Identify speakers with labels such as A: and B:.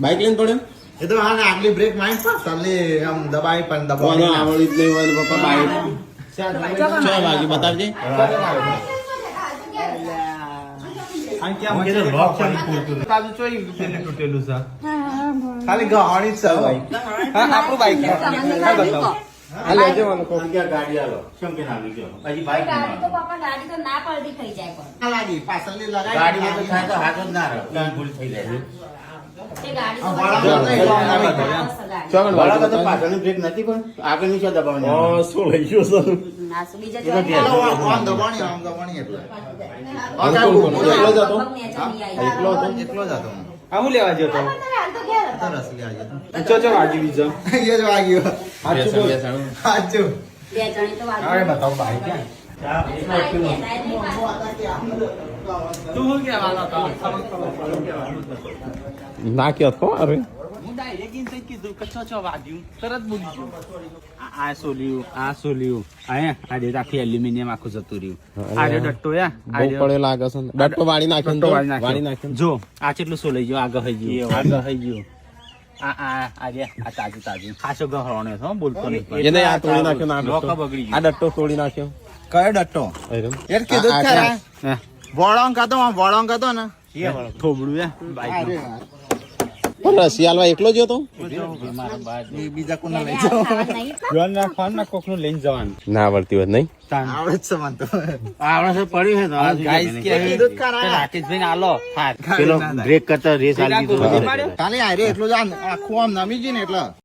A: bike લઈને પડ્યો
B: એ તો હા આગલી બ્રેક મારી ચાલે આમ દબાઈ પણ દબાઈ
A: આવડી જ નહીં હોય પપ્પા બાઇક 6 વાગે બતાવજે
B: ખાલી ગાડી છે ભાઈ
C: આપણું બાઈક
A: આ લેજો મને કો
D: ગાડી આલો કેમ કે નાવી ગયો પછી બાઈક
E: ગાડી તો પપ્પા ગાડી તો ના પલટી થઈ જાય પણ
B: લાગી પાછળની લગાડી
D: ગાડીમાં તો થાય તો હાથ જ ના રહે ભૂલ થઈ જાય
E: એ ગાડી
B: આ
E: તો
B: વાળા
D: વાળા તો પાછળની બ્રેક નથી પણ આગળની શું દબાવવાની
A: શું લઈ ગયો સર
E: ના સુ બીજા
D: એ તો
E: જોઈ
B: આમ દબાણી એટલે
A: એકલો હતો
B: એકલો જ હતો
C: હું લેવા જતો
B: સરસ લે આજે
C: ચો ચો વાગી બીજો
B: એ જ વાગ્યો
C: સાચું બોલ
B: સાચું
E: બે જણી તો વાગે
C: અરે બતાવ બાઈક તું હું કહેવાનો હતો
A: નાખ્યો હતો અરે
C: હું ડાયરેક્ટ ઇન થઈ કીધું કે ચો ચો વાગ્યું તરત બોલી ગયો આ સોલ્યું આ દે આખી એલ્યુમિનિયમ આખું જતું રહ્યું આ રે ડટ્ટો યા
A: બહુ પડે લાગે છે ડટ્ટો વાળી નાખ્યો
C: ડટ્ટો
A: વાળી નાખ્યો
C: જો આ કેટલું સોલાઈ ગયો આગળ થઈ ગયું આ રે આ તાજું ખાસો ગહરોણે છો બોલતો નહીં
A: એને આ તોડી નાખ્યો ના
C: લોકા બગડી ગયું
A: આ ડટ્ટો તોડી નાખ્યો
B: કયો ડટ્ટો યાર કીધું જ ખરા
C: હે
B: વળોંગ હતો ને
C: થોબડું યા બાઈક
A: પણ રશિયાલવા એકલો જ હતો
B: બીજા કોને લઈ જાઓ
C: જોન રાખવાનું ના કોકનું લઈને જવાનું
A: ના આવડતી હોત નહીં
B: આવડે જ છે મને તો
D: આવડે છે પડ્યું છે તો
C: ગાઈસ કે
B: કીધું જ ખરા
C: રાકેશભાઈ આલો
D: પેલો બ્રેક કરતા રેસ આલી દીધો
B: ખાલી આરે એટલું જ આખું આમ નમી ગયું ને એટલે